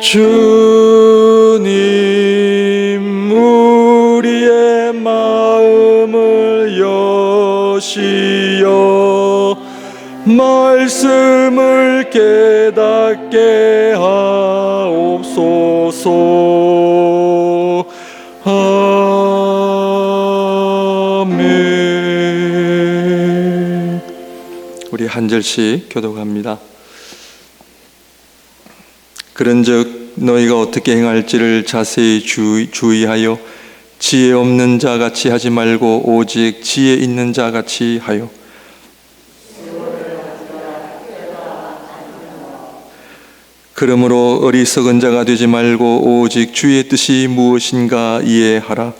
주님 우리의 마음을 여시어 말씀을 깨닫게 하옵소서. 아멘. 우리 한 절씩 교독합니다. 그런즉 너희가 어떻게 행할지를 자세히 주의하여 지혜 없는 자 같이 하지 말고 오직 지혜 있는 자 같이 하여 그러므로 어리석은 자가 되지 말고 오직 주의 뜻이 무엇인가 이해하라.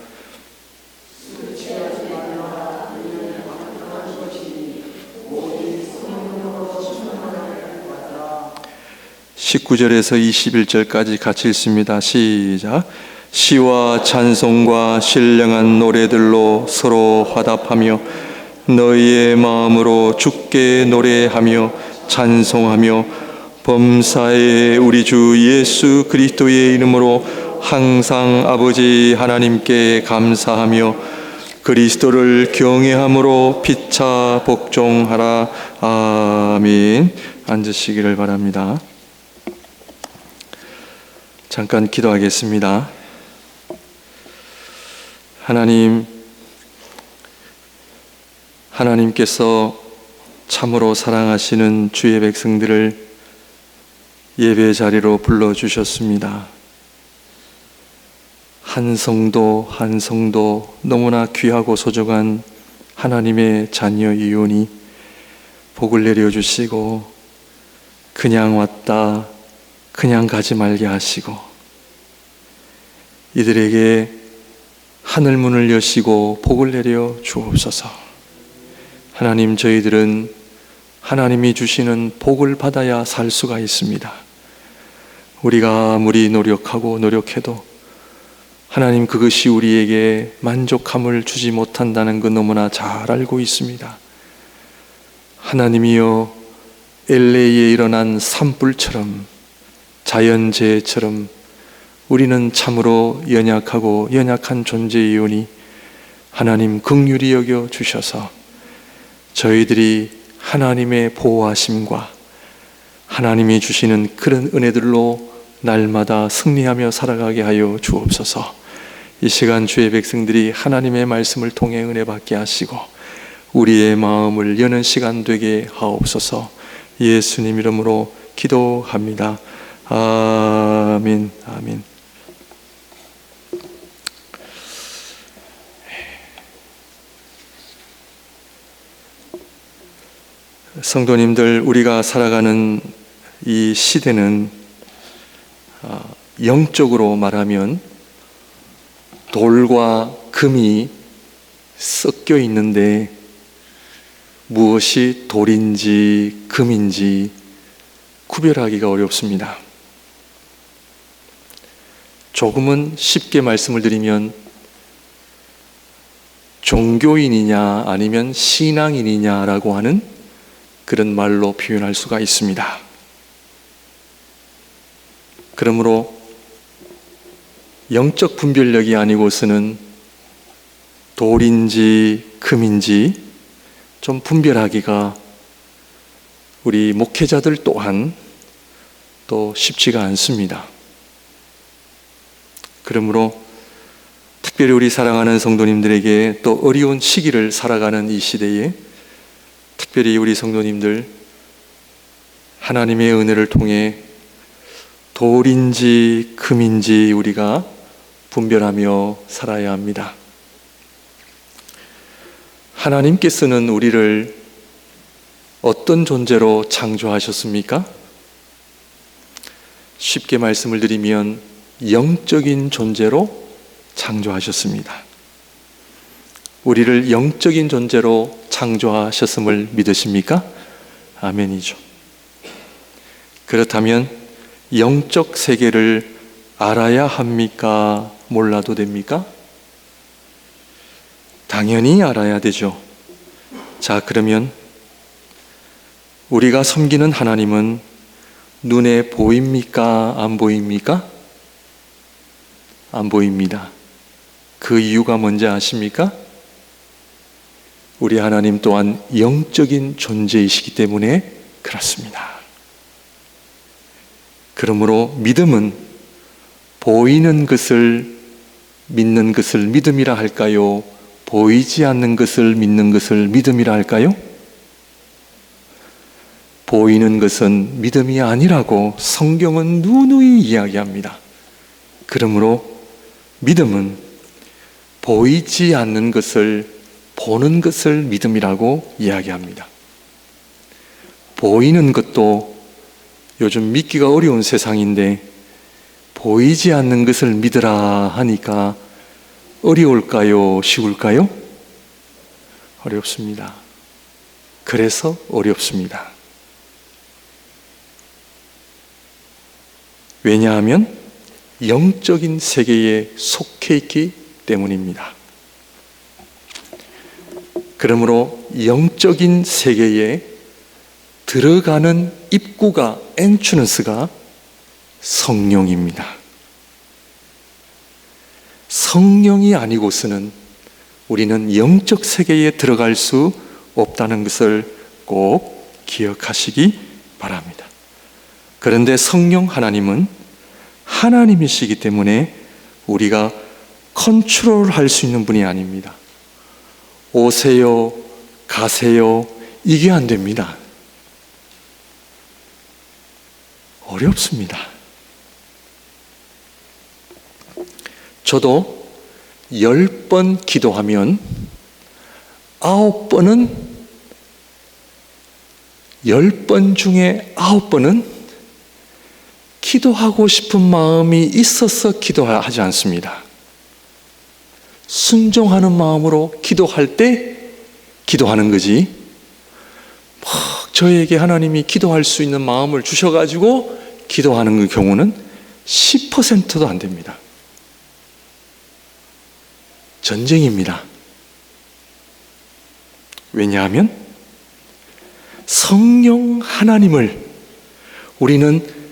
(19절에서 21절까지) 같이 읽습니다. 시작. 시와 찬송과 신령한 노래들로 서로 화답하며 너희의 마음으로 주께 노래하며 찬송하며 범사에 우리 주 예수 그리스도의 이름으로 항상 아버지 하나님께 감사하며 그리스도를 경외함으로 피차 복종하라. 아멘. 앉으시기를 바랍니다. 잠깐 기도하겠습니다. 하나님께서 참으로 사랑하시는 주의 백성들을 예배 자리로 불러주셨습니다. 한 성도 한 성도 너무나 귀하고 소중한 하나님의 자녀 이온이 복을 내려주시고 그냥 왔다 그냥 가지 말게 하시고 이들에게 하늘문을 여시고 복을 내려 주옵소서. 하나님, 저희들은 하나님이 주시는 복을 받아야 살 수가 있습니다. 우리가 아무리 노력해도 하나님 그것이 우리에게 만족함을 주지 못한다는 것 너무나 잘 알고 있습니다. 하나님이여, LA에 일어난 산불처럼 자연재해처럼 우리는 참으로 연약한 존재이오니 하나님 긍휼히 여겨 주셔서 저희들이 하나님의 보호하심과 하나님이 주시는 그런 은혜들로 날마다 승리하며 살아가게 하여 주옵소서. 이 시간 주의 백성들이 하나님의 말씀을 통해 은혜 받게 하시고 우리의 마음을 여는 시간 되게 하옵소서. 예수님 이름으로 기도합니다. 아멘. 아멘. 성도님들, 우리가 살아가는 이 시대는 영적으로 말하면 돌과 금이 섞여 있는데 무엇이 돌인지 금인지 구별하기가 어렵습니다. 조금은 쉽게 말씀을 드리면 종교인이냐 아니면 신앙인이냐라고 하는 그런 말로 표현할 수가 있습니다. 그러므로 영적 분별력이 아니고서는 돌인지 금인지 좀 분별하기가 우리 목회자들 또한 또 쉽지가 않습니다. 그러므로 특별히 우리 사랑하는 성도님들에게 또 어려운 시기를 살아가는 이 시대에 특별히 우리 성도님들 하나님의 은혜를 통해 돌인지 금인지 우리가 분별하며 살아야 합니다. 하나님께서는 우리를 어떤 존재로 창조하셨습니까? 쉽게 말씀을 드리면 영적인 존재로 창조하셨습니다. 우리를 영적인 존재로 창조하셨음을 믿으십니까? 아멘이죠. 그렇다면 영적 세계를 알아야 합니까? 몰라도 됩니까? 당연히 알아야 되죠. 자, 그러면 우리가 섬기는 하나님은 눈에 보입니까? 안 보입니까? 안 보입니다. 그 이유가 뭔지 아십니까? 우리 하나님 또한 영적인 존재이시기 때문에 그렇습니다. 그러므로 믿음은 보이는 것을 믿는 것을 믿음이라 할까요? 보이지 않는 것을 믿는 것을 믿음이라 할까요? 보이는 것은 믿음이 아니라고 성경은 누누이 이야기합니다. 그러므로 믿음은 보이지 않는 것을 보는 것을 믿음이라고 이야기합니다. 보이는 것도 요즘 믿기가 어려운 세상인데 보이지 않는 것을 믿으라 하니까 어려울까요? 쉬울까요? 어렵습니다. 그래서 어렵습니다. 왜냐하면 영적인 세계에 속해 있기 때문입니다. 그러므로 영적인 세계에 들어가는 입구가 엔트런스가 성령입니다. 성령이 아니고서는 우리는 영적 세계에 들어갈 수 없다는 것을 꼭 기억하시기 바랍니다. 그런데 성령 하나님은 하나님이시기 때문에 우리가 컨트롤할 수 있는 분이 아닙니다. 오세요, 가세요, 이게 안 됩니다. 어렵습니다. 저도 10번 기도하면 9번은 10번 중에 9번은 기도하고 싶은 마음이 있어서 기도하지 않습니다. 순종하는 마음으로 기도할 때 기도하는 거지, 막 저에게 하나님이 기도할 수 있는 마음을 주셔가지고 기도하는 그 경우는 10%도 안 됩니다. 전쟁입니다. 왜냐하면 성령 하나님을 우리는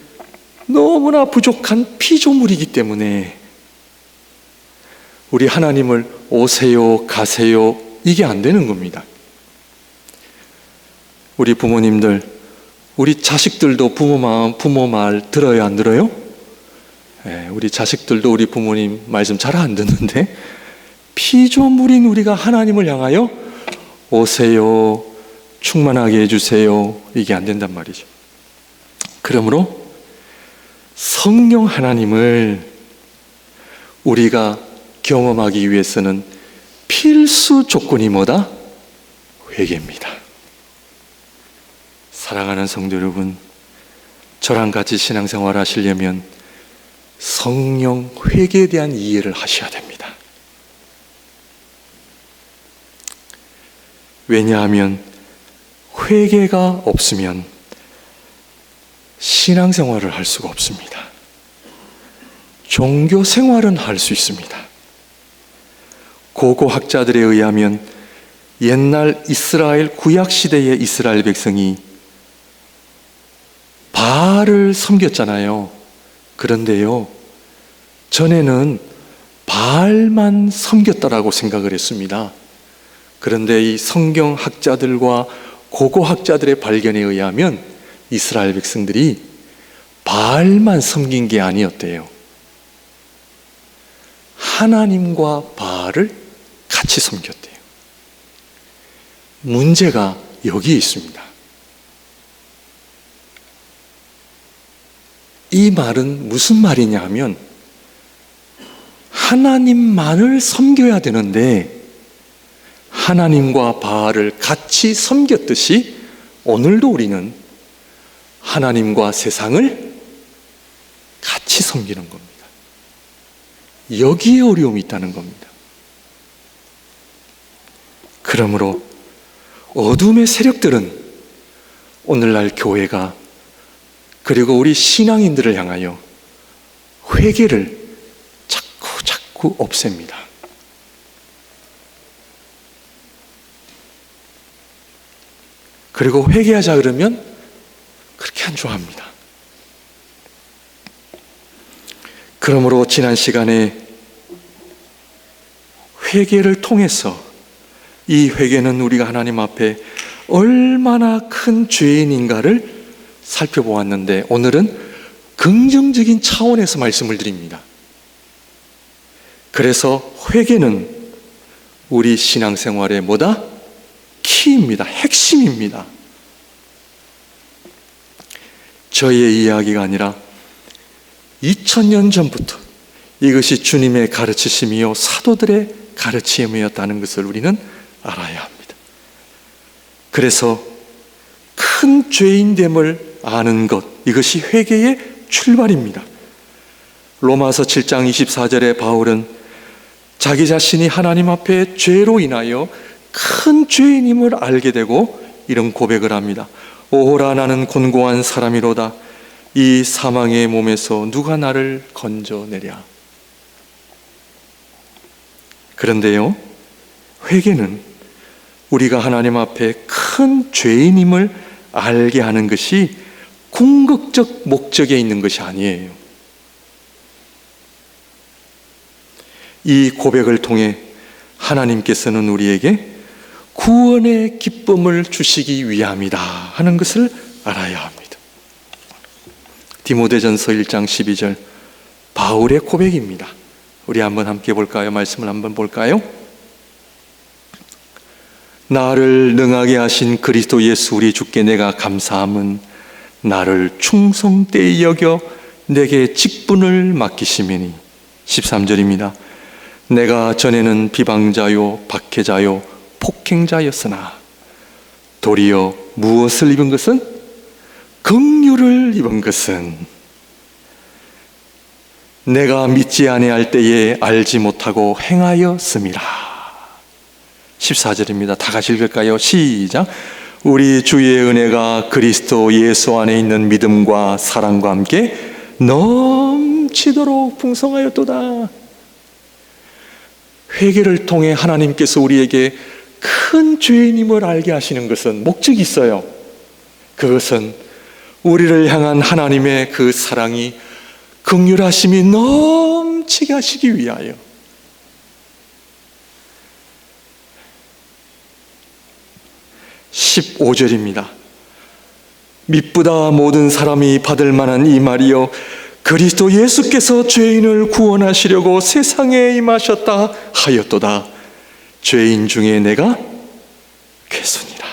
너무나 부족한 피조물이기 때문에 우리 하나님을 오세요, 가세요, 이게 안 되는 겁니다. 우리 부모님들, 우리 자식들도 부모 말 들어요, 안 들어요? 네, 우리 자식들도 우리 부모님 말씀 잘 안 듣는데 피조물인 우리가 하나님을 향하여 오세요, 충만하게 해주세요, 이게 안 된단 말이죠. 그러므로 성령 하나님을 우리가 경험하기 위해서는 필수 조건이 뭐다? 회개입니다. 사랑하는 성도 여러분, 저랑 같이 신앙생활 하시려면 성령 회개에 대한 이해를 하셔야 됩니다. 왜냐하면 회개가 없으면 신앙생활을 할 수가 없습니다. 종교 생활은 할 수 있습니다. 고고학자들에 의하면 옛날 이스라엘 구약시대의 이스라엘 백성이 바알을 섬겼잖아요. 그런데요, 전에는 바알만 섬겼다라고 생각을 했습니다. 그런데 이 성경학자들과 고고학자들의 발견에 의하면 이스라엘 백성들이 바알만 섬긴 게 아니었대요. 하나님과 바알을 같이 섬겼대요. 문제가 여기에 있습니다. 이 말은 무슨 말이냐 하면 하나님만을 섬겨야 되는데 하나님과 바알을 같이 섬겼듯이 오늘도 우리는 하나님과 세상을 같이 섬기는 겁니다. 여기에 어려움이 있다는 겁니다. 그러므로 어둠의 세력들은 오늘날 교회가 그리고 우리 신앙인들을 향하여 회개를 자꾸 없앱니다. 그리고 회개하자 그러면 그렇게 안 좋아합니다. 그러므로 지난 시간에 회개를 통해서 이 회개는 우리가 하나님 앞에 얼마나 큰 죄인인가를 살펴보았는데, 오늘은 긍정적인 차원에서 말씀을 드립니다. 그래서 회개는 우리 신앙생활의 뭐다? 키입니다. 핵심입니다. 저희의 이야기가 아니라 2000년 전부터 이것이 주님의 가르치심이요 사도들의 가르침이었다는 것을 우리는 알아야 합니다. 그래서 큰 죄인됨을 아는 것, 이것이 회개의 출발입니다. 로마서 7장 24절에 바울은 자기 자신이 하나님 앞에 죄로 인하여 큰 죄인임을 알게 되고 이런 고백을 합니다. 오호라, 나는 곤고한 사람이로다. 이 사망의 몸에서 누가 나를 건져내랴. 그런데요, 회개는 우리가 하나님 앞에 큰 죄인임을 알게 하는 것이 궁극적 목적에 있는 것이 아니에요. 이 고백을 통해 하나님께서는 우리에게 구원의 기쁨을 주시기 위함이다 하는 것을 알아야 합니다. 디모데전서 1장 12절, 바울의 고백입니다. 우리 한번 함께 볼까요? 말씀을 한번 볼까요? 나를 능하게 하신 그리스도 예수 우리 주께 내가 감사함은 나를 충성되이 여겨 내게 직분을 맡기심이니. 13절입니다. 내가 전에는 비방자요 박해자요 폭행자였으나 도리어 무엇을 입은 것은? 긍휼을 입은 것은 내가 믿지 아니할 때에 알지 못하고 행하였음이라. 14절입니다. 다 같이 읽을까요? 시작. 우리 주의 은혜가 그리스도 예수 안에 있는 믿음과 사랑과 함께 넘치도록 풍성하였도다. 회개를 통해 하나님께서 우리에게 큰 죄인임을 알게 하시는 것은 목적이 있어요. 그것은 우리를 향한 하나님의 그 사랑이, 긍휼하심이 넘치게 하시기 위하여. 15절입니다. mit보다 모든 사람이 받을 만한 이 말이요 그리스도 예수께서 죄인을 구원하시려고 세상에 임하셨다 하였도다. 죄인 중에 내가 괴수니라.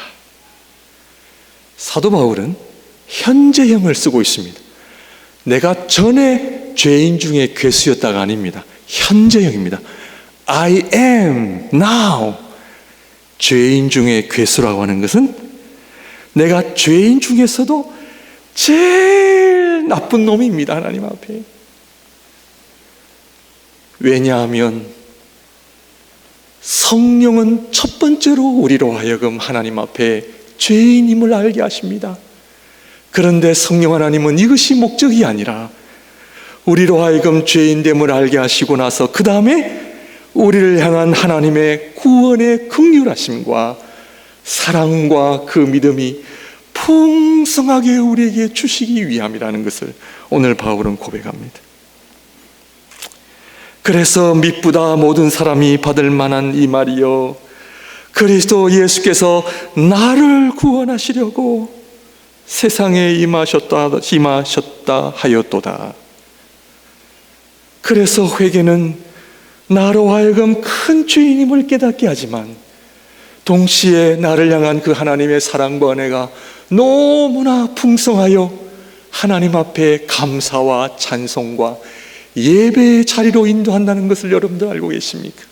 사도 바울은 현재형을 쓰고 있습니다. 내가 전에 죄인 중에 괴수였다가 아닙니다. 현재형입니다. I am now. 죄인 중에 괴수라고 하는 것은 내가 죄인 중에서도 제일 나쁜 놈입니다. 하나님 앞에. 왜냐하면 성령은 첫 번째로 우리로 하여금 하나님 앞에 죄인임을 알게 하십니다. 그런데 성령 하나님은 이것이 목적이 아니라 우리로 하여금 죄인됨을 알게 하시고 나서 그 다음에 우리를 향한 하나님의 구원의 긍휼하심과 사랑과 그 믿음이 풍성하게 우리에게 주시기 위함이라는 것을 오늘 바울은 고백합니다. 그래서 mit보다 모든 사람이 받을 만한 이 말이요 그리스도 예수께서 나를 구원하시려고 세상에 임하셨다 하였도다. 그래서 회개는 나로 하여금 큰 죄인임을 깨닫게 하지만 동시에 나를 향한 그 하나님의 사랑과 은혜가 너무나 풍성하여 하나님 앞에 감사와 찬송과 예배의 자리로 인도한다는 것을 여러분들 알고 계십니까?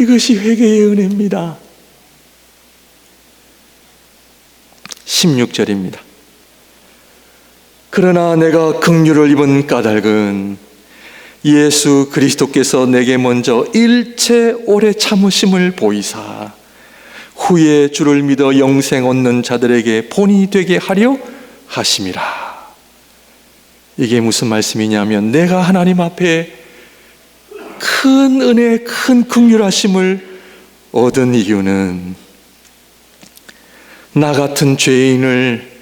이것이 회개의 은혜입니다. 16절입니다. 그러나 내가 긍휼을 입은 까닭은 예수 그리스도께서 내게 먼저 일체 오래 참으심을 보이사 후에 주를 믿어 영생 얻는 자들에게 본이 되게 하려 하심이라. 이게 무슨 말씀이냐면 내가 하나님 앞에 큰 은혜, 큰 긍휼하심을 얻은 이유는 나 같은 죄인을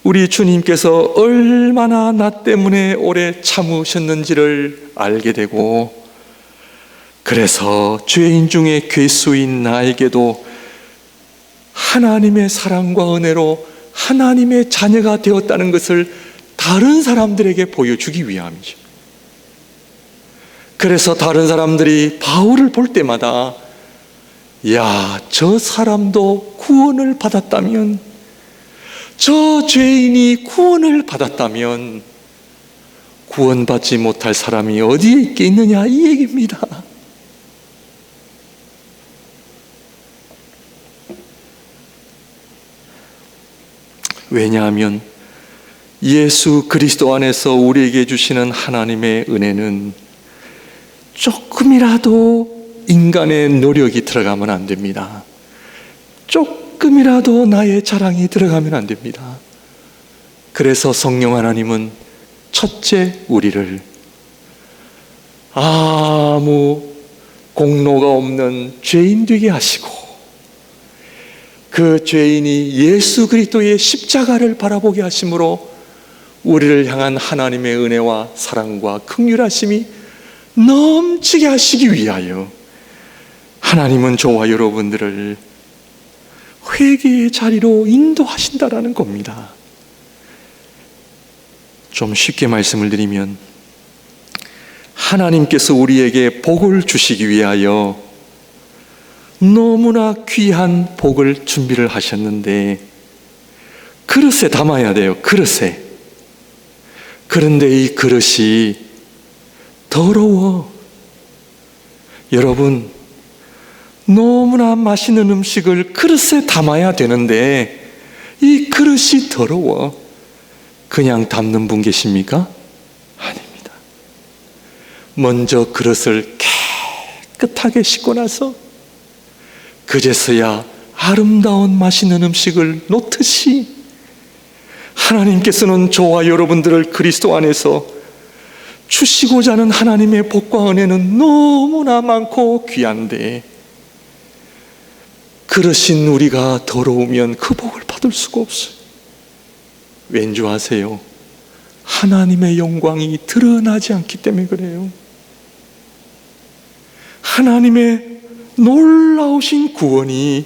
우리 주님께서 얼마나 나 때문에 오래 참으셨는지를 알게 되고, 그래서 죄인 중에 괴수인 나에게도 하나님의 사랑과 은혜로 하나님의 자녀가 되었다는 것을 다른 사람들에게 보여주기 위함이죠. 그래서 다른 사람들이 바울을 볼 때마다, 야, 저 사람도 구원을 받았다면, 저 죄인이 구원을 받았다면 구원받지 못할 사람이 어디에 있겠느냐, 이 얘기입니다. 왜냐하면 예수 그리스도 안에서 우리에게 주시는 하나님의 은혜는 조금이라도 인간의 노력이 들어가면 안 됩니다. 조금이라도 나의 자랑이 들어가면 안 됩니다. 그래서 성령 하나님은 첫째 우리를 아무 공로가 없는 죄인 되게 하시고, 그 죄인이 예수 그리스도의 십자가를 바라보게 하심으로 우리를 향한 하나님의 은혜와 사랑과 긍휼하심이 넘치게 하시기 위하여 하나님은 저와 여러분들을 회개의 자리로 인도하신다라는 겁니다. 좀 쉽게 말씀을 드리면, 하나님께서 우리에게 복을 주시기 위하여 너무나 귀한 복을 준비를 하셨는데 그릇에 담아야 돼요. 그릇에. 그런데 이 그릇이 더러워. 여러분, 너무나 맛있는 음식을 그릇에 담아야 되는데 이 그릇이 더러워. 그냥 담는 분 계십니까? 아닙니다. 먼저 그릇을 깨끗하게 씻고 나서 그제서야 아름다운 맛있는 음식을 놓듯이 하나님께서는 저와 여러분들을 그리스도 안에서 주시고자 하는 하나님의 복과 은혜는 너무나 많고 귀한데, 그러신 우리가 더러우면 그 복을 받을 수가 없어요. 왠 줄 아세요? 하나님의 영광이 드러나지 않기 때문에 그래요. 하나님의 놀라우신 구원이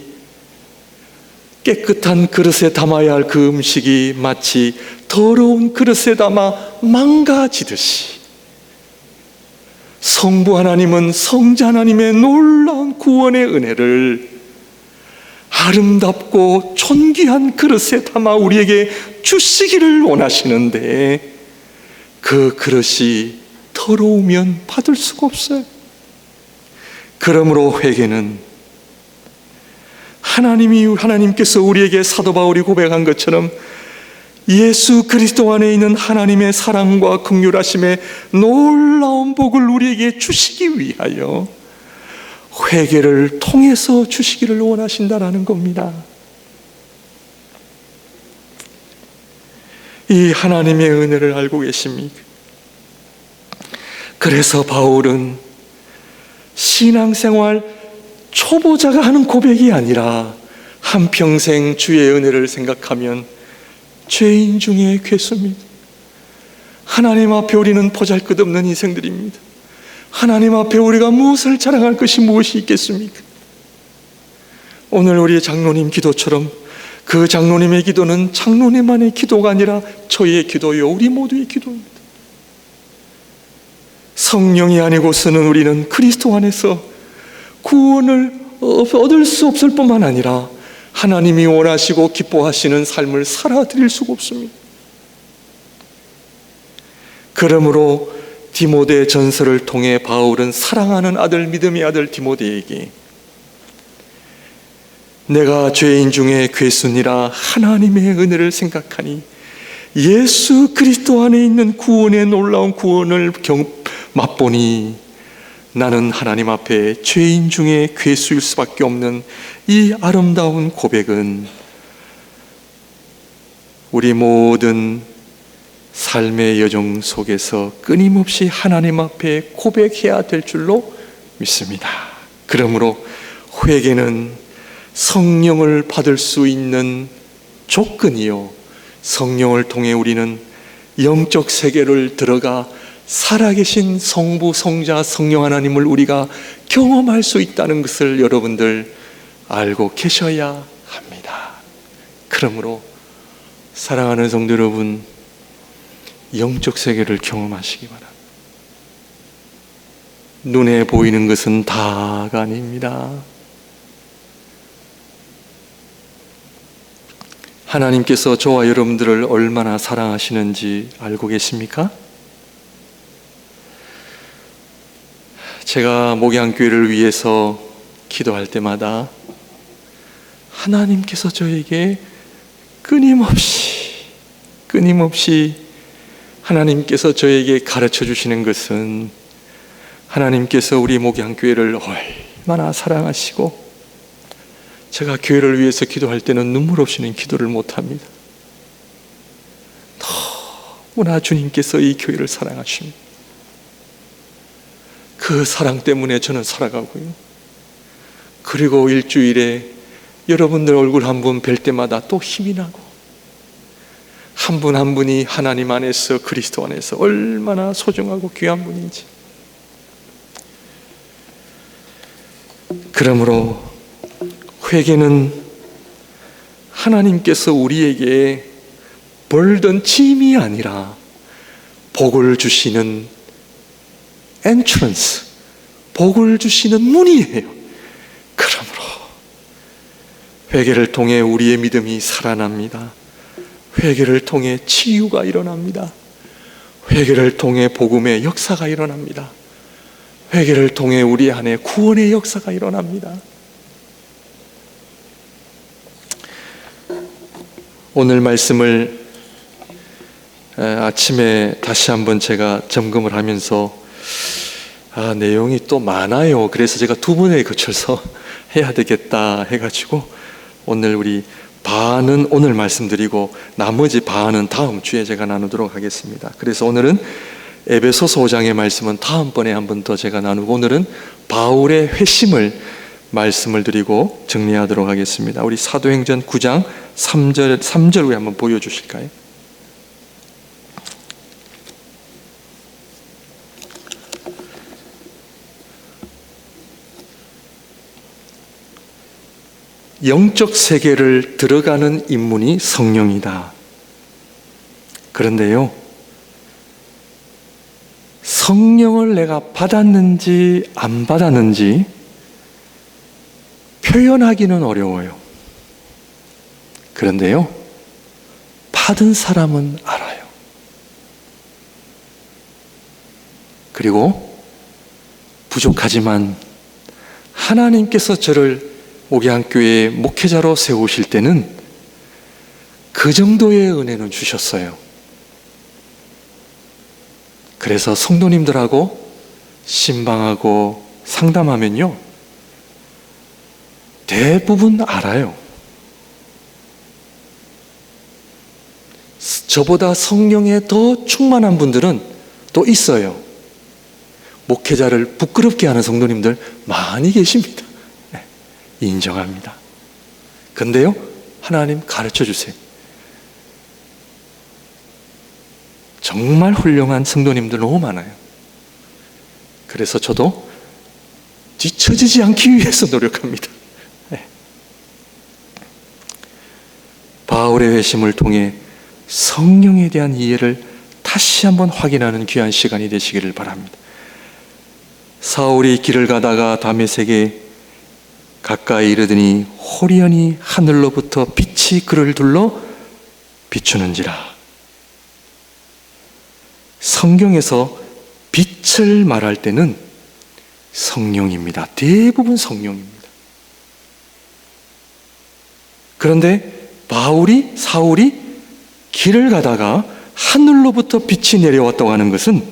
깨끗한 그릇에 담아야 할 그 음식이 마치 더러운 그릇에 담아 망가지듯이, 성부 하나님은 성자 하나님의 놀라운 구원의 은혜를 아름답고 존귀한 그릇에 담아 우리에게 주시기를 원하시는데, 그 그릇이 더러우면 받을 수가 없어요. 그러므로 회개는 하나님께서 우리에게 사도 바울이 고백한 것처럼 예수 그리스도 안에 있는 하나님의 사랑과 긍휼하심의 놀라운 복을 우리에게 주시기 위하여 회개를 통해서 주시기를 원하신다라는 겁니다. 이 하나님의 은혜를 알고 계십니까? 그래서 바울은 신앙생활 초보자가 하는 고백이 아니라 한평생 주의 은혜를 생각하면 죄인 중에 괴수입니다. 하나님 앞에 우리는 보잘것없는 인생들입니다. 하나님 앞에 우리가 무엇을 자랑할 것이 무엇이 있겠습니까? 오늘 우리 장로님 기도처럼 그 장로님의 기도는 장로님만의 기도가 아니라 저의 기도요, 우리 모두의 기도입니다. 성령이 아니고서는 우리는 그리스도 안에서 구원을 얻을 수 없을 뿐만 아니라 하나님이 원하시고 기뻐하시는 삶을 살아드릴 수가 없습니다. 그러므로 디모데 전서를 통해 바울은 사랑하는 아들, 믿음의 아들 디모데에게 내가 죄인 중에 괴순이라 하나님의 은혜를 생각하니 예수 그리스도 안에 있는 구원의 놀라운 구원을 맛보니 나는 하나님 앞에 죄인 중에 괴수일 수밖에 없는 이 아름다운 고백은 우리 모든 삶의 여정 속에서 끊임없이 하나님 앞에 고백해야 될 줄로 믿습니다. 그러므로 회개는 성령을 받을 수 있는 조건이요, 성령을 통해 우리는 영적 세계를 들어가 살아계신 성부, 성자, 성령 하나님을 우리가 경험할 수 있다는 것을 여러분들 알고 계셔야 합니다. 그러므로 사랑하는 성도 여러분, 영적 세계를 경험하시기 바랍니다. 눈에 보이는 것은 다가 아닙니다. 하나님께서 저와 여러분들을 얼마나 사랑하시는지 알고 계십니까? 제가 목양교회를 위해서 기도할 때마다 하나님께서 저에게 끊임없이 하나님께서 저에게 가르쳐 주시는 것은 하나님께서 우리 목양교회를 얼마나 사랑하시고, 제가 교회를 위해서 기도할 때는 눈물 없이는 기도를 못합니다. 너무나 주님께서 이 교회를 사랑하십니다. 그 사랑 때문에 저는 살아가고요. 그리고 일주일에 여러분들 얼굴 한 분 뵐 때마다 또 힘이 나고, 한 분 한 분이 하나님 안에서, 그리스도 안에서 얼마나 소중하고 귀한 분인지. 그러므로 회개는 하나님께서 우리에게 벌던 짐이 아니라 복을 주시는 엔트런스, 복을 주시는 문이에요. 그러므로 회개를 통해 우리의 믿음이 살아납니다. 회개를 통해 치유가 일어납니다. 회개를 통해 복음의 역사가 일어납니다. 회개를 통해 우리 안에 구원의 역사가 일어납니다. 오늘 말씀을 아침에 다시 한번 제가 점검을 하면서 내용이 또 많아요. 그래서 제가 두 번에 거쳐서 해야 되겠다 해가지고 오늘 우리 반은 오늘 말씀드리고 나머지 반은 다음 주에 제가 나누도록 하겠습니다. 그래서 오늘은 에베소서 5장의 말씀은 다음번에 한 번 더 제가 나누고, 오늘은 바울의 회심을 말씀을 드리고 정리하도록 하겠습니다. 우리 사도행전 9장 3절 후에 한번 보여주실까요? 영적 세계를 들어가는 인문이 성령이다. 그런데요, 성령을 내가 받았는지 안 받았는지 표현하기는 어려워요. 그런데요, 받은 사람은 알아요. 그리고 부족하지만 하나님께서 저를 목양교회의 목회자로 세우실 때는 그 정도의 은혜는 주셨어요. 그래서 성도님들하고 신방하고 상담하면요, 대부분 알아요. 저보다 성령에 더 충만한 분들은 또 있어요. 목회자를 부끄럽게 하는 성도님들 많이 계십니다. 네, 인정합니다. 근데요, 하나님 가르쳐 주세요. 정말 훌륭한 성도님들 너무 많아요. 그래서 저도 뒤처지지 않기 위해서 노력합니다. 네. 바울의 회심을 통해 성령에 대한 이해를 다시 한번 확인하는 귀한 시간이 되시기를 바랍니다. 사울이 길을 가다가 다메섹에 가까이 이르더니 호련히 하늘로부터 빛이 그를 둘러 비추는지라. 성경에서 빛을 말할 때는 성령입니다. 대부분 성령입니다. 그런데 사울이 길을 가다가 하늘로부터 빛이 내려왔다고 하는 것은,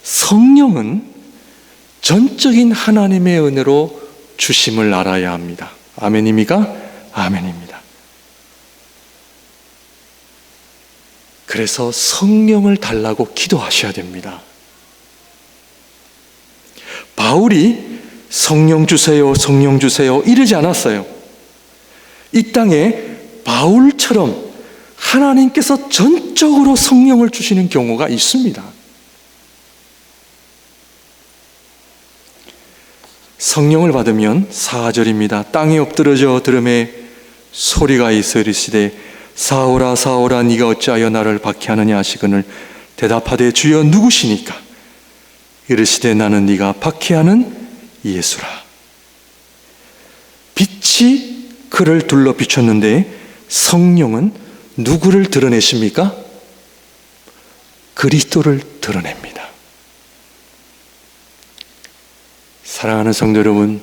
성령은 전적인 하나님의 은혜로 주심을 알아야 합니다. 아멘입니까? 아멘입니다. 그래서 성령을 달라고 기도하셔야 됩니다. 바울이 성령 주세요, 성령 주세요 이러지 않았어요. 이 땅에 바울처럼 하나님께서 전적으로 성령을 주시는 경우가 있습니다. 성령을 받으면 4절입니다. 땅에 엎드러져 들음에 소리가 있어 이르시되 사울아 사울아 네가 어찌하여 나를 박해하느냐 하시거늘 대답하되 주여 누구시니까? 이르시되 나는 네가 박해하는 예수라. 빛이 그를 둘러 비췄는데 성령은 누구를 드러내십니까? 그리스도를 드러냅니다. 사랑하는 성도 여러분,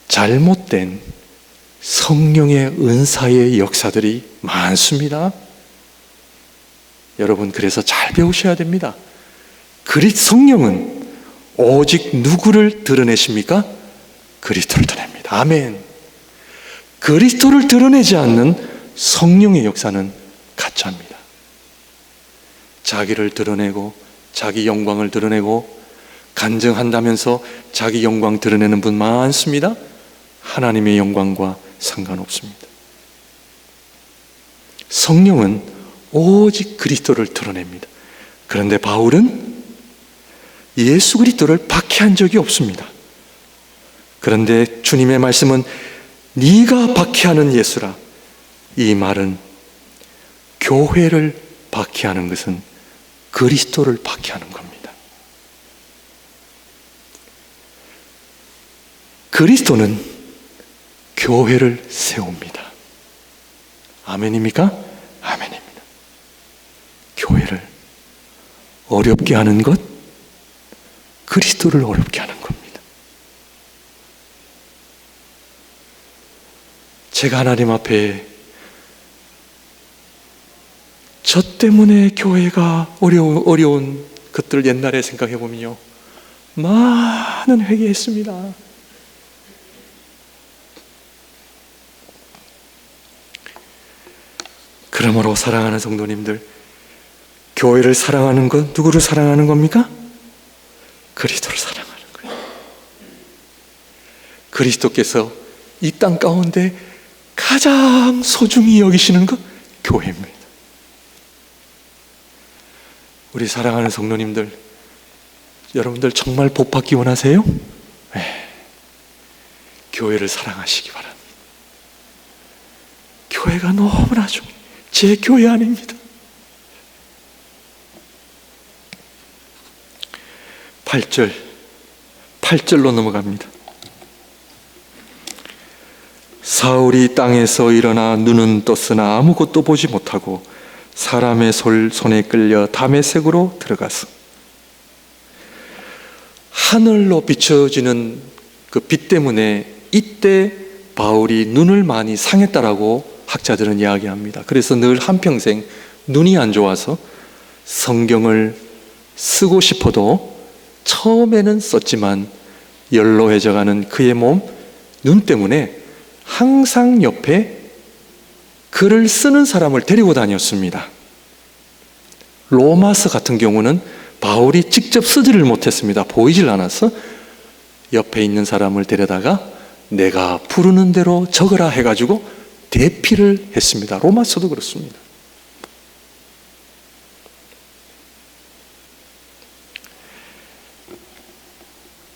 잘못된 성령의 은사의 역사들이 많습니다. 여러분, 그래서 잘 배우셔야 됩니다. 성령은 오직 누구를 드러내십니까? 그리스도를 드러냅니다. 아멘. 그리스도를 드러내지 않는 성령의 역사는 가짜입니다. 자기를 드러내고 자기 영광을 드러내고 간증한다면서 자기 영광 드러내는 분 많습니다. 하나님의 영광과 상관없습니다. 성령은 오직 그리스도를 드러냅니다. 그런데 바울은 예수 그리스도를 박해한 적이 없습니다. 그런데 주님의 말씀은 네가 박해하는 예수라. 이 말은 교회를 박해하는 것은 그리스도를 박해하는 겁니다. 그리스도는 교회를 세웁니다. 아멘입니까? 아멘입니다. 교회를 어렵게 하는 것, 그리스도를 어렵게 하는 겁니다. 제가 하나님 앞에 저 때문에 교회가 어려운 것들 옛날에 생각해 보면요, 많은 회개했습니다. 그러므로 사랑하는 성도님들, 교회를 사랑하는 건 누구를 사랑하는 겁니까? 그리스도를 사랑하는 거예요. 그리스도께서 이 땅 가운데 가장 소중히 여기시는 것, 교회입니다. 우리 사랑하는 성도님들, 여러분들 정말 복 받기 원하세요? 네. 교회를 사랑하시기 바랍니다. 교회가 너무나 중요해요. 제 교회 아닙니다. 8절로 넘어갑니다. 사울이 땅에서 일어나 눈은 떴으나 아무것도 보지 못하고 사람의 손에 끌려 다메섹으로 들어가서 하늘로 비춰지는 그 빛 때문에 이때 바울이 눈을 많이 상했다라고 학자들은 이야기합니다. 그래서 늘 한평생 눈이 안 좋아서 성경을 쓰고 싶어도 처음에는 썼지만 연로해져가는 그의 몸, 눈 때문에 항상 옆에 글을 쓰는 사람을 데리고 다녔습니다. 로마서 같은 경우는 바울이 직접 쓰지를 못했습니다. 보이질 않아서 옆에 있는 사람을 데려다가 내가 부르는 대로 적으라 해가지고 대피를 했습니다. 로마서도 그렇습니다.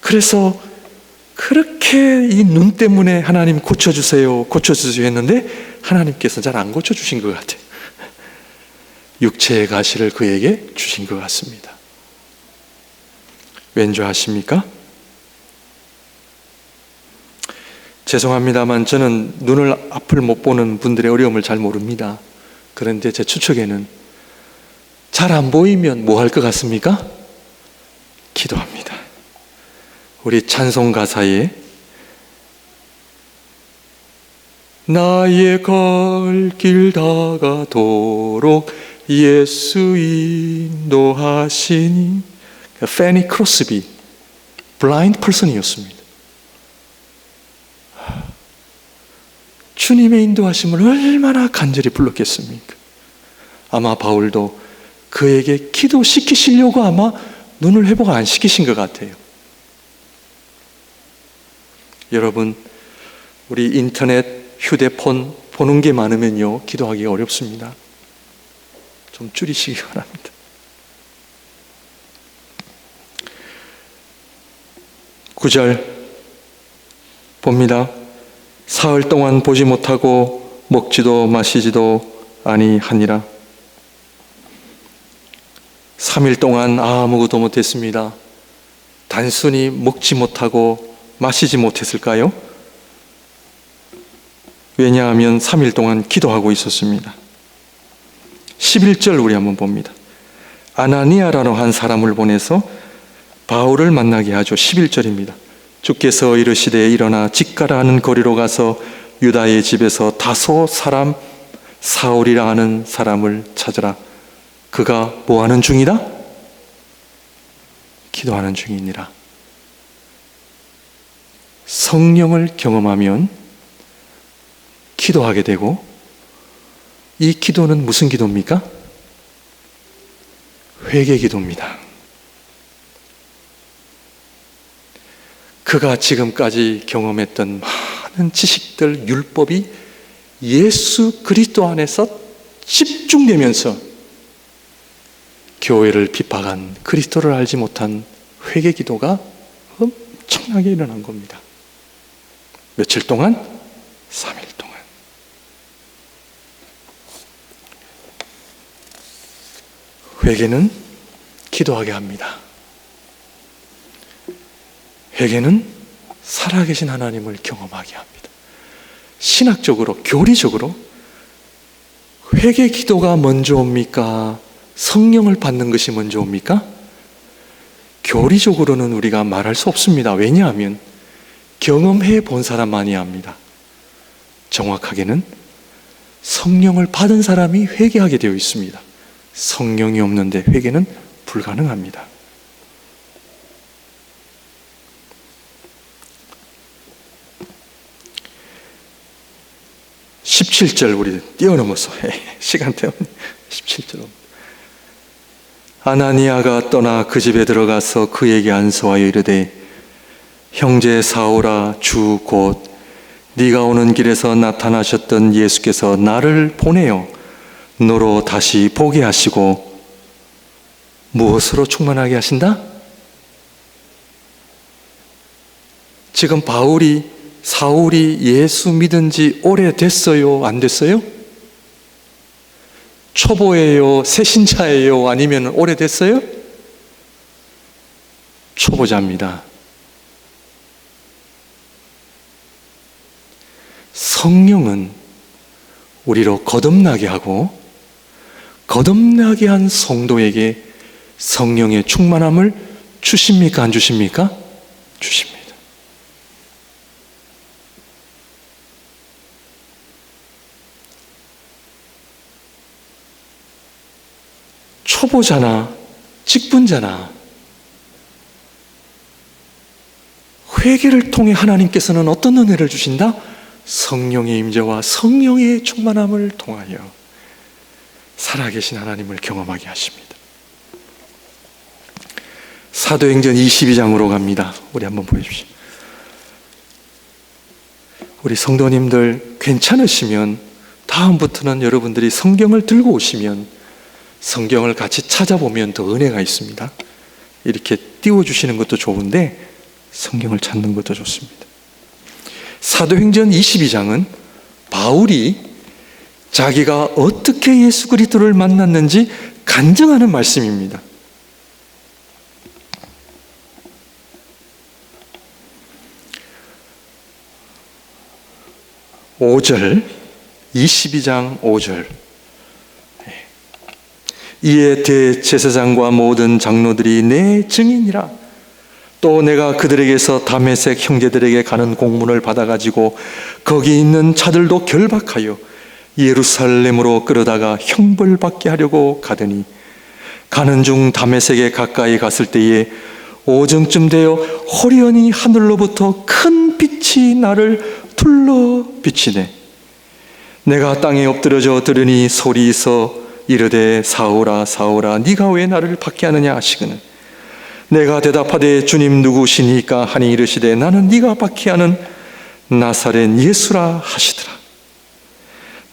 그래서 그렇게 이 눈 때문에 하나님 고쳐주세요 했는데 하나님께서 잘 안 고쳐주신 것 같아요. 육체의 가시를 그에게 주신 것 같습니다. 왠지 아십니까? 죄송합니다만 저는 눈을 앞을 못 보는 분들의 어려움을 잘 모릅니다. 그런데 제 추측에는 잘 안 보이면 뭐 할 것 같습니까? 기도합니다. 우리 찬송 가사에 나의 갈 길 다가도록 예수 인도하시니, 페니 크로스비 블라인드 퍼슨이었습니다. 주님의 인도하심을 얼마나 간절히 불렀겠습니까? 아마 바울도 그에게 기도시키시려고 아마 눈을 회복 안 시키신 것 같아요. 여러분, 우리 인터넷, 휴대폰 보는 게 많으면요, 기도하기 어렵습니다. 좀 줄이시기 바랍니다. 구절 봅니다. 사흘 동안 보지 못하고 먹지도 마시지도 아니하니라. 3일 동안 아무것도 못했습니다. 단순히 먹지 못하고 마시지 못했을까요? 왜냐하면 3일 동안 기도하고 있었습니다. 11절 우리 한번 봅니다. 아나니아라는 한 사람을 보내서 바울을 만나게 하죠. 11절입니다. 주께서 이르시되 일어나 직가라 하는 거리로 가서 유다의 집에서 다소 사람 사울이라 하는 사람을 찾으라. 그가 뭐하는 중이다? 기도하는 중이니라. 성령을 경험하면 기도하게 되고, 이 기도는 무슨 기도입니까? 회개 기도입니다. 그가 지금까지 경험했던 많은 지식들, 율법이 예수 그리스도 안에서 집중되면서 교회를 핍박한, 그리스도를 알지 못한 회개 기도가 엄청나게 일어난 겁니다. 며칠 동안? 3일 동안. 회개는 기도하게 합니다. 회개는 살아계신 하나님을 경험하게 합니다. 신학적으로, 교리적으로 회개 기도가 먼저 옵니까? 성령을 받는 것이 먼저 옵니까? 교리적으로는 우리가 말할 수 없습니다. 왜냐하면 경험해 본 사람만이 압니다. 정확하게는 성령을 받은 사람이 회개하게 되어 있습니다. 성령이 없는데 회개는 불가능합니다. 17절 우리 뛰어넘어서 시간 때문에 17절. 아나니아가 떠나 그 집에 들어가서 그에게 안수하여 이르되 형제 사울아, 주 곧 네가 오는 길에서 나타나셨던 예수께서 나를 보내어 너로 다시 보게 하시고 무엇으로 충만하게 하신다? 지금 사울이 예수 믿은 지 오래됐어요? 안 됐어요? 초보예요? 새신자예요? 아니면 오래됐어요? 초보자입니다. 성령은 우리로 거듭나게 하고, 거듭나게 한 성도에게 성령의 충만함을 주십니까? 안 주십니까? 주십니다. 초보자나 직분자나 회개를 통해 하나님께서는 어떤 은혜를 주신다? 성령의 임재와 성령의 충만함을 통하여 살아계신 하나님을 경험하게 하십니다. 사도행전 22장으로 갑니다. 우리 한번 보여주십시오. 우리 성도님들 괜찮으시면 다음부터는 여러분들이 성경을 들고 오시면 성경을 같이 찾아보면 더 은혜가 있습니다. 이렇게 띄워주시는 것도 좋은데 성경을 찾는 것도 좋습니다. 사도행전 22장은 바울이 자기가 어떻게 예수 그리스도를 만났는지 간증하는 말씀입니다. 5절, 22장 5절. 이에 대제사장과 모든 장로들이 내 증인이라. 또 내가 그들에게서 다메섹 형제들에게 가는 공문을 받아가지고 거기 있는 자들도 결박하여 예루살렘으로 끌어다가 형벌받게 하려고 가더니 가는 중 다메섹에 가까이 갔을 때에 오정쯤 되어 호련히 하늘로부터 큰 빛이 나를 둘러 비치네. 내가 땅에 엎드려져 들으니 소리서 이르되 사울아 사울아 네가 왜 나를 박해하느냐 하시거늘 내가 대답하되 주님 누구시니까 하니 이르시되 나는 네가 박해하는 나사렛 예수라 하시더라.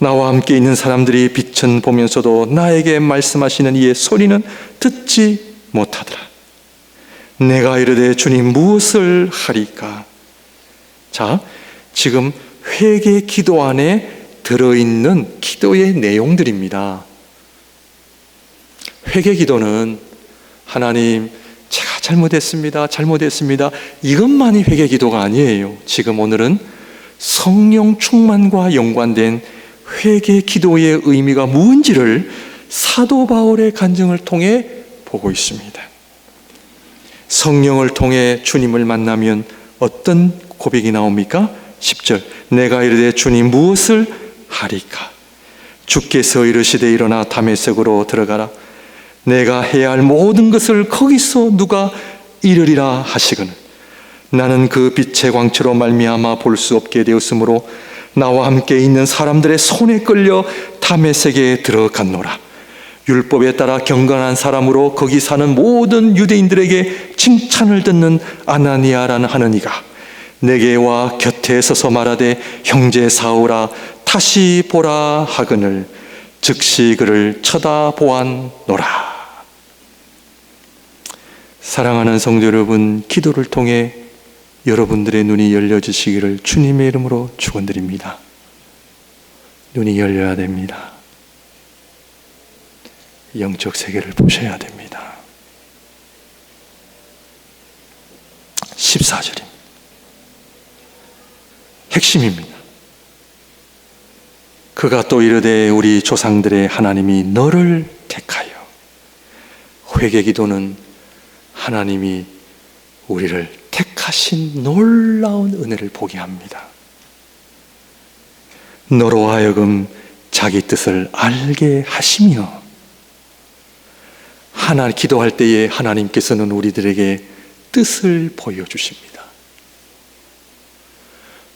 나와 함께 있는 사람들이 빛은 보면서도 나에게 말씀하시는 이의 소리는 듣지 못하더라. 내가 이르되 주님 무엇을 하리까? 자, 지금 회개 기도 안에 들어있는 기도의 내용들입니다. 회개 기도는 하나님, 제가 잘못했습니다. 이것만이 회개 기도가 아니에요. 지금 오늘은 성령 충만과 연관된 회개 기도의 의미가 무엇인지를 사도 바울의 간증을 통해 보고 있습니다. 성령을 통해 주님을 만나면 어떤 고백이 나옵니까? 10절, 내가 이르되 주님 무엇을 하리까? 주께서 이르시되 일어나 다메섹으로 들어가라. 내가 해야 할 모든 것을 거기서 누가 이르리라 하시거늘 나는 그 빛의 광채로 말미암아 볼 수 없게 되었으므로 나와 함께 있는 사람들의 손에 끌려 다메섹에 들어갔노라. 율법에 따라 경건한 사람으로 거기 사는 모든 유대인들에게 칭찬을 듣는 아나니아라는 하는 이가 내게 와 곁에 서서 말하되 형제 사울아 다시 보라 하거늘 즉시 그를 쳐다보았노라. 사랑하는 성도 여러분, 기도를 통해 여러분들의 눈이 열려지시기를 주님의 이름으로 축원드립니다. 눈이 열려야 됩니다. 영적 세계를 보셔야 됩니다. 14절입니다. 핵심입니다. 그가 또 이르되 우리 조상들의 하나님이 너를 택하여. 회개 기도는 하나님이 우리를 택하신 놀라운 은혜를 보게 합니다. 너로 하여금 자기 뜻을 알게 하시며, 기도할 때에 하나님께서는 우리들에게 뜻을 보여주십니다.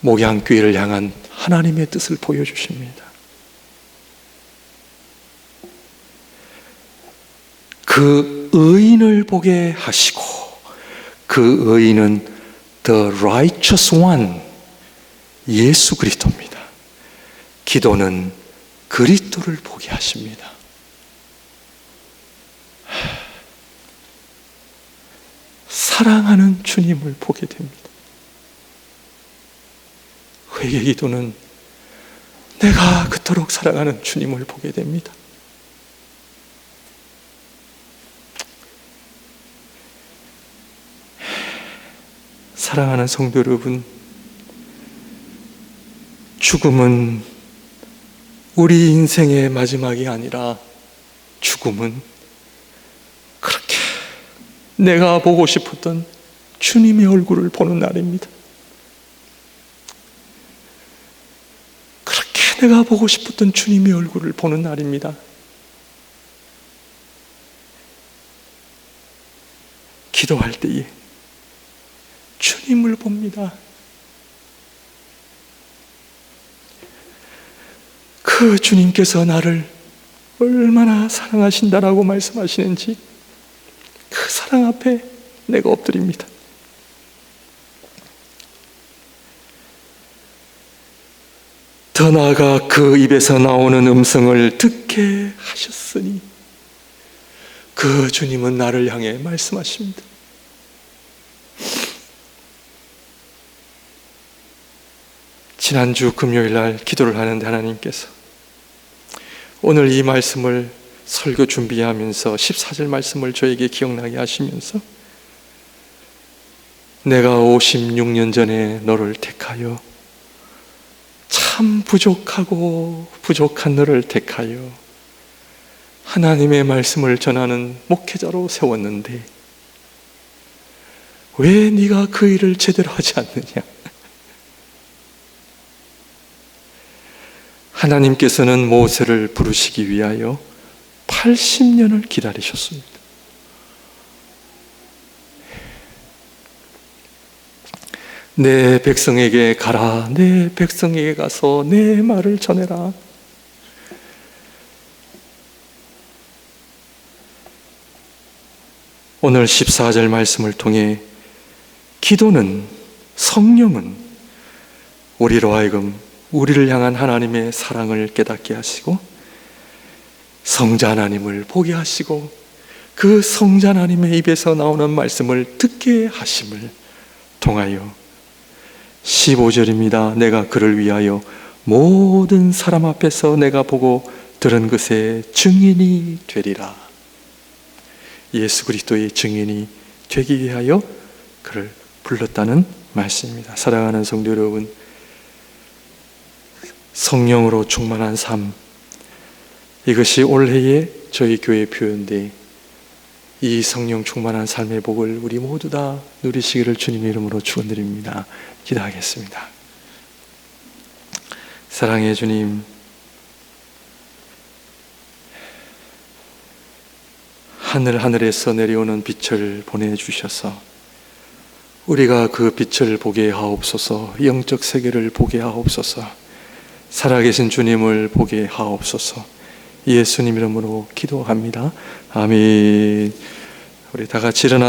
목양교회를 향한 하나님의 뜻을 보여주십니다. 그 의인을 보게 하시고, 그 의인은 The Righteous One, 예수 그리스도입니다. 기도는 그리스도를 보게 하십니다. 사랑하는 주님을 보게 됩니다. 회개 기도는 내가 그토록 사랑하는 주님을 보게 됩니다. 사랑하는 성도 여러분, 죽음은 우리 인생의 마지막이 아니라 죽음은 그렇게 내가 보고 싶었던 주님의 얼굴을 보는 날입니다. 그렇게 내가 보고 싶었던 주님의 얼굴을 보는 날입니다. 기도할 때에 주님을 봅니다. 그 주님께서 나를 얼마나 사랑하신다라고 말씀하시는지 그 사랑 앞에 내가 엎드립니다. 더 나아가 그 입에서 나오는 음성을 듣게 하셨으니 그 주님은 나를 향해 말씀하십니다. 지난주 금요일 날 기도를 하는데 하나님께서 오늘 이 말씀을 설교 준비하면서 14절 말씀을 저에게 기억나게 하시면서 내가 56년 전에 너를 택하여 참 부족하고 부족한 너를 택하여 하나님의 말씀을 전하는 목회자로 세웠는데 왜 네가 그 일을 제대로 하지 않느냐? 하나님께서는 모세를 부르시기 위하여 80년을 기다리셨습니다. 내 백성에게 가라. 내 백성에게 가서 내 말을 전해라. 오늘 14절 말씀을 통해 기도는, 성령은 우리로 하여금 우리를 향한 하나님의 사랑을 깨닫게 하시고 성자 하나님을 보게 하시고 그 성자 하나님의 입에서 나오는 말씀을 듣게 하심을 통하여 15절입니다. 내가 그를 위하여 모든 사람 앞에서 내가 보고 들은 것의 증인이 되리라. 예수 그리스도의 증인이 되기 위하여 그를 불렀다는 말씀입니다. 사랑하는 성도 여러분, 성령으로 충만한 삶, 이것이 올해의 저희 교회 표현되 이 성령 충만한 삶의 복을 우리 모두 다 누리시기를 주님의 이름으로 축원드립니다. 기도하겠습니다. 사랑의 주님, 하늘에서 내려오는 빛을 보내주셔서 우리가 그 빛을 보게 하옵소서. 영적 세계를 보게 하옵소서. 살아계신 주님을 보게 하옵소서. 예수님 이름으로 기도합니다. 아멘. 우리 다 같이 일어나